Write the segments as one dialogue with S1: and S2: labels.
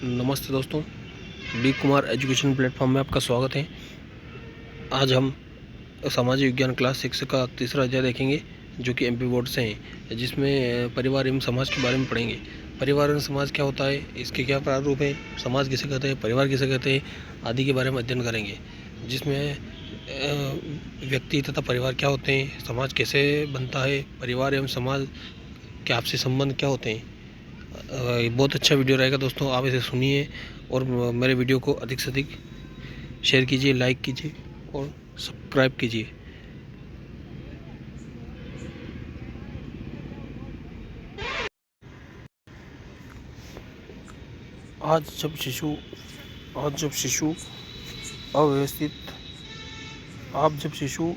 S1: नमस्ते दोस्तों, D Kumar education platform में आपका स्वागत है। आज हम सामाजिक विज्ञान क्लास 6 का तीसरा अध्याय देखेंगे, जो कि एमपी बोर्ड से है, जिसमें परिवार एवं समाज के बारे में पढ़ेंगे। परिवार एवं समाज क्या होता है, इसके क्या प्रारूप है, समाज किसे कहते हैं, परिवार किसे कहते हैं आदि के बारे में अध्ययन करेंगे। जिसमें व्यक्ति तथा परिवार क्या होते हैं, समाज कैसे बनता है, परिवार एवं समाज के आपसी संबंध क्या होते हैं। बहुत अच्छा वीडियो रहेगा दोस्तों, आप इसे सुनिए और मेरे वीडियो को अधिक से अधिक शेयर कीजिए, लाइक कीजिए और सब्सक्राइब कीजिए। आज जब शिशु अव्यवस्थित आप जब शिशु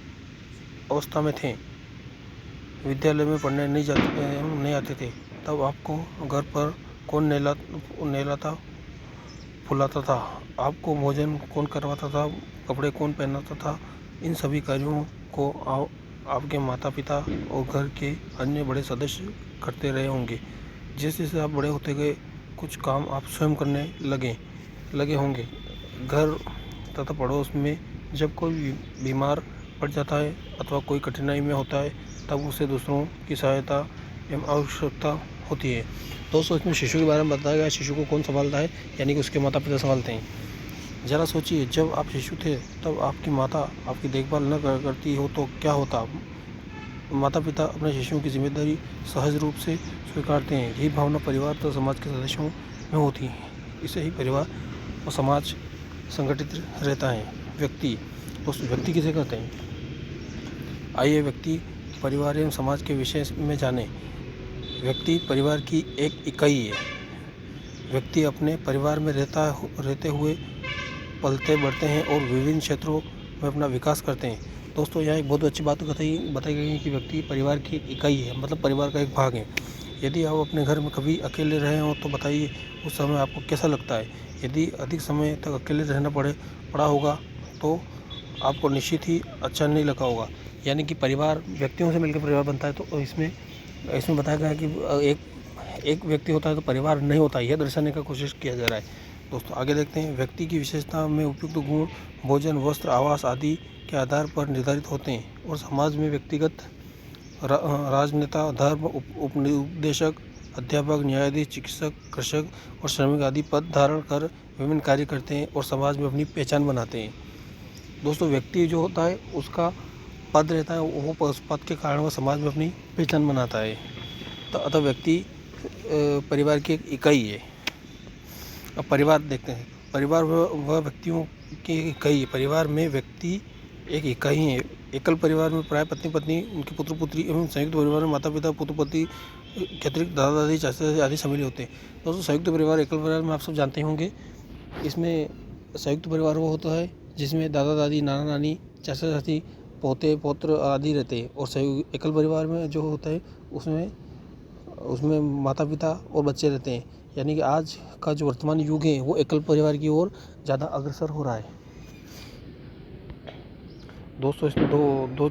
S1: अवस्था में थे, विद्यालय में पढ़ने नहीं आते थे, तब आपको घर पर कौन नहलाता फुलाता था, आपको भोजन कौन करवाता था, कपड़े कौन पहनाता था। इन सभी कार्यों को आपके माता पिता और घर के अन्य बड़े सदस्य करते रहे होंगे। जैसे जैसे आप बड़े होते गए, कुछ काम आप स्वयं करने लगे होंगे। घर तथा पड़ोस में जब कोई बीमार पड़ जाता है अथवा कोई कठिनाई में होता है, तब उसे दूसरों की सहायता एवं आवश्यकता होती है। दोस्तों, इसमें शिशु के बारे में बताया गया है। शिशु को कौन संभालता है, यानी कि उसके माता पिता संभालते हैं। ज़रा सोचिए, जब आप शिशु थे तब आपकी माता आपकी देखभाल न करती हो तो क्या होता। माता पिता अपने शिशुओं की जिम्मेदारी सहज रूप से स्वीकारते हैं। यही भावना परिवार तथा समाज के सदस्यों में होती है। इससे ही परिवार और समाज संगठित रहता है। व्यक्ति किसे कहते हैं? आइए व्यक्ति, परिवार एवं समाज के विषय में जानें। व्यक्ति परिवार की एक इकाई है। व्यक्ति अपने परिवार में रहते हुए पलते बढ़ते हैं और विभिन्न क्षेत्रों में अपना विकास करते हैं। दोस्तों, यहाँ एक बहुत अच्छी बात बताई गई है कि व्यक्ति परिवार की इकाई है, मतलब परिवार का एक भाग है। यदि आप अपने घर में कभी अकेले रहे हो तो बताइए उस समय आपको कैसा लगता है। यदि अधिक समय तक अकेले रहना पड़ा होगा तो आपको निश्चित ही अच्छा नहीं लगा होगा। यानी कि परिवार व्यक्तियों से मिलकर परिवार बनता है। तो इसमें बताया गया है कि एक व्यक्ति होता है तो परिवार नहीं होता, यह दर्शाने का कोशिश किया जा रहा है। दोस्तों, आगे देखते हैं। व्यक्ति की विशेषता में उपयुक्त गुण भोजन, वस्त्र, आवास आदि के आधार पर निर्धारित होते हैं और समाज में व्यक्तिगत राजनेता, धर्म उपदेशक, अध्यापक, न्यायाधीश, चिकित्सक, कृषक और श्रमिक आदि पद धारण कर विभिन्न कार्य करते हैं और समाज में अपनी पहचान बनाते हैं। दोस्तों, व्यक्ति जो होता है उसका पद रहता है, वो उस पद के कारण वह समाज में अपनी पहचान बनाता है। तो अतः व्यक्ति परिवार की एक इकाई है। अब परिवार देखते हैं। परिवार वह व्यक्तियों की इकाई है। परिवार में व्यक्ति एक इकाई है। एकल परिवार में प्राय पत्नी पत्नी, उनके पुत्र पुत्री एवं संयुक्त परिवार में माता पिता, पुत्र पति के अतिरिक्त दादा दादी, चाचा चाची आदि शामिल होते हैं। दोस्तों, संयुक्त परिवार एकल परिवार में आप सब जानते होंगे। इसमें संयुक्त परिवार वो होता है जिसमें दादा दादी, नाना नानी, चाचा चाची, पोते पौत्र आदि रहते हैं। और एकल परिवार में जो होता है उसमें माता पिता और बच्चे रहते हैं। यानी कि आज का जो वर्तमान युग है वो एकल परिवार की ओर ज़्यादा अग्रसर हो रहा है। दोस्तों, इसमें दो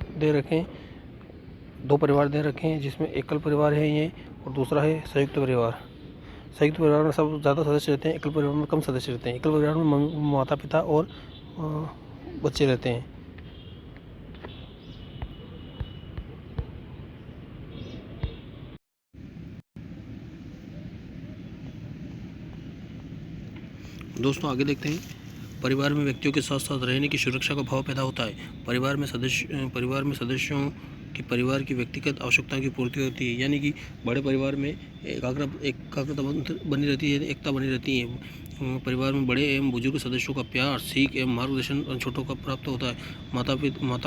S1: परिवार दे रखे हैं, जिसमें एकल परिवार है ये और दूसरा है संयुक्त परिवार। संयुक्त परिवार में सब ज़्यादा सदस्य रहते हैं, एकल परिवार में कम सदस्य रहते हैं। एकल परिवार में माता पिता और बच्चे रहते हैं। दोस्तों, आगे देखते हैं। परिवार में व्यक्तियों के साथ साथ रहने की सुरक्षा का भाव पैदा होता है। परिवार में सदस्यों की परिवार की व्यक्तिगत आवश्यकताओं की पूर्ति होती है। यानी कि बड़े परिवार में एकाग्रता बनी रहती है, एकता बनी रहती है। परिवार में बड़े एवं बुजुर्ग सदस्यों का प्यार, सीख एवं मार्गदर्शन छोटों का प्राप्त होता है। माता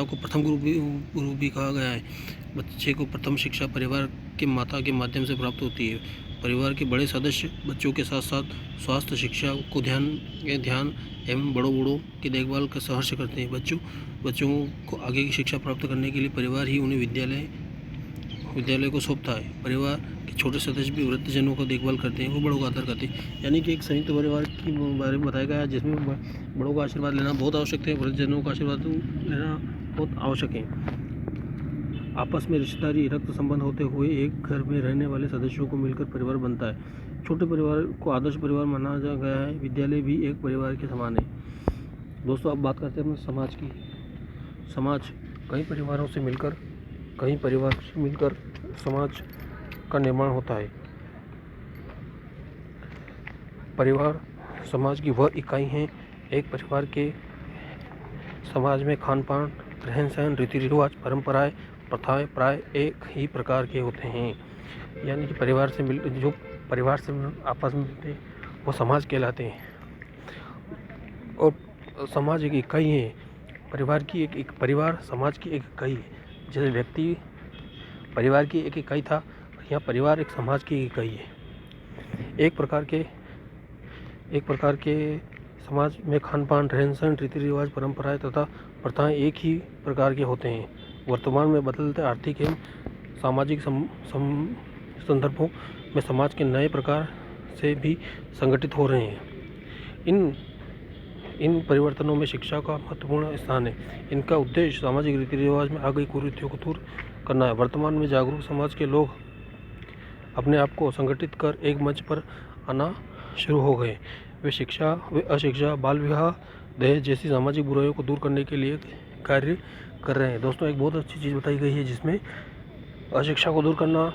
S1: को प्रथम गुरु भी कहा गया है। बच्चे को प्रथम शिक्षा परिवार के माता के माध्यम से प्राप्त होती है। परिवार के बड़े सदस्य बच्चों के साथ साथ स्वास्थ्य, शिक्षा को ध्यान एवं बड़ों की देखभाल का सहर्ष करते हैं। बच्चों को आगे की शिक्षा प्राप्त करने के लिए परिवार ही उन्हें विद्यालय को सौंपता है। परिवार के छोटे सदस्य भी वृद्धजनों का देखभाल करते हैं, वो बड़ों का आदर करते हैं। यानी कि एक संयुक्त परिवार के बारे में बताया गया है, जिसमें बड़ों का आशीर्वाद लेना बहुत आवश्यक है, वृद्धजनों का आशीर्वाद लेना बहुत आवश्यक है। आपस में रिश्तेदारी, रक्त संबंध होते हुए एक घर में रहने वाले सदस्यों को मिलकर परिवार बनता है। छोटे परिवार को आदर्श परिवार माना जा गया है। विद्यालय भी एक परिवार के समान है। दोस्तों अब बात करते हैं अपने समाज की। समाज कई परिवार से मिलकर समाज का निर्माण होता है। परिवार समाज की वह इकाई है। एक परिवार के समाज में खान पान, रहन सहन, रीति रिवाज, परंपराएं, प्रथाएं प्राय एक ही प्रकार के होते हैं। यानी कि जो परिवार से आपस में मिलते हैं वो समाज कहलाते हैं। और समाज एक इकाई है। परिवार समाज की एक इकाई है। जैसे व्यक्ति परिवार की एक इकाई था, यहाँ परिवार एक समाज की इकाई है। एक प्रकार के समाज में खान पान, रहन सहन, रीति रिवाज, परंपराएं तथा प्रथाएं एक ही प्रकार के होते हैं। वर्तमान में बदलते आर्थिक एवं सामाजिक संदर्भों में समाज के नए प्रकार से भी संगठित हो रहे हैं। इन परिवर्तनों में शिक्षा का महत्वपूर्ण स्थान है। इनका उद्देश्य सामाजिक रीति रिवाज में आ गई कुरीतियों को दूर करना है। वर्तमान में जागरूक समाज के लोग अपने आप को संगठित कर एक मंच पर आना शुरू हो गए। वे अशिक्षा, बाल विवाह, दहेज जैसी सामाजिक बुराइयों को दूर करने के लिए कार्य कर रहे हैं। दोस्तों एक बहुत अच्छी चीज़ बताई गई है जिसमें अशिक्षा को दूर करना,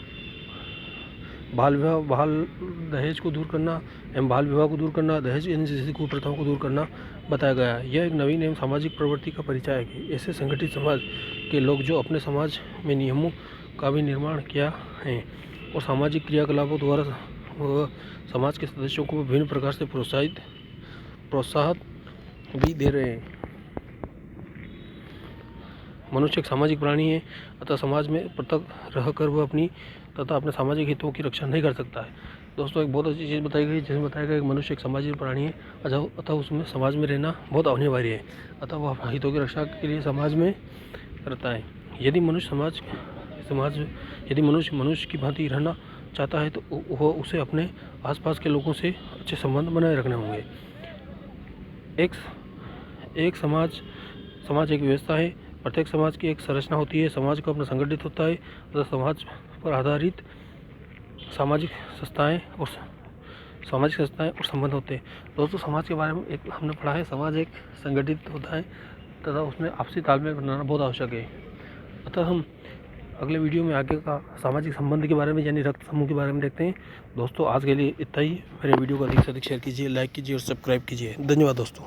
S1: दहेज को दूर करना एवं बाल विवाह को दूर करना, दहेज जैसी कुप्रथाओं को दूर करना बताया गया है। यह एक नवीन एवं सामाजिक प्रवृत्ति का परिचायक है। ऐसे संगठित समाज के लोग जो अपने समाज में नियमों का भी निर्माण किया है और सामाजिक क्रियाकलापों द्वारा समाज के सदस्यों को विभिन्न प्रकार से प्रोत्साहन भी दे रहे हैं। मनुष्य एक सामाजिक प्राणी है, अतः समाज में पृथक रहकर वह अपनी तथा अपने सामाजिक हितों की रक्षा नहीं कर सकता है। दोस्तों एक बहुत अच्छी चीज़ बताई गई जिसमें बताया गया कि मनुष्य एक सामाजिक प्राणी है, अतः उसमें समाज में रहना बहुत अनिवार्य है। अतः वह हितों की रक्षा के लिए समाज में रहता है। यदि मनुष्य की भांति रहना चाहता है तो वह उसे अपने आसपास के लोगों से अच्छे संबंध बनाए रखने होंगे। एक समाज एक व्यवस्था है। प्रत्येक समाज की एक संरचना होती है। समाज को अपना संगठित होता है तथा समाज पर आधारित सामाजिक संस्थाएं और संबंध होते हैं। दोस्तों समाज के बारे में हमने पढ़ा है, समाज एक संगठित होता है तथा उसमें आपसी तालमेल बनाना बहुत आवश्यक है। अतः हम अगले वीडियो में आगे का सामाजिक संबंध के बारे में यानी रक्त समूह के बारे में देखते हैं। दोस्तों आज के लिए इतना ही। मेरे वीडियो को अधिक से अधिक शेयर कीजिए, लाइक कीजिए और सब्सक्राइब कीजिए। धन्यवाद दोस्तों।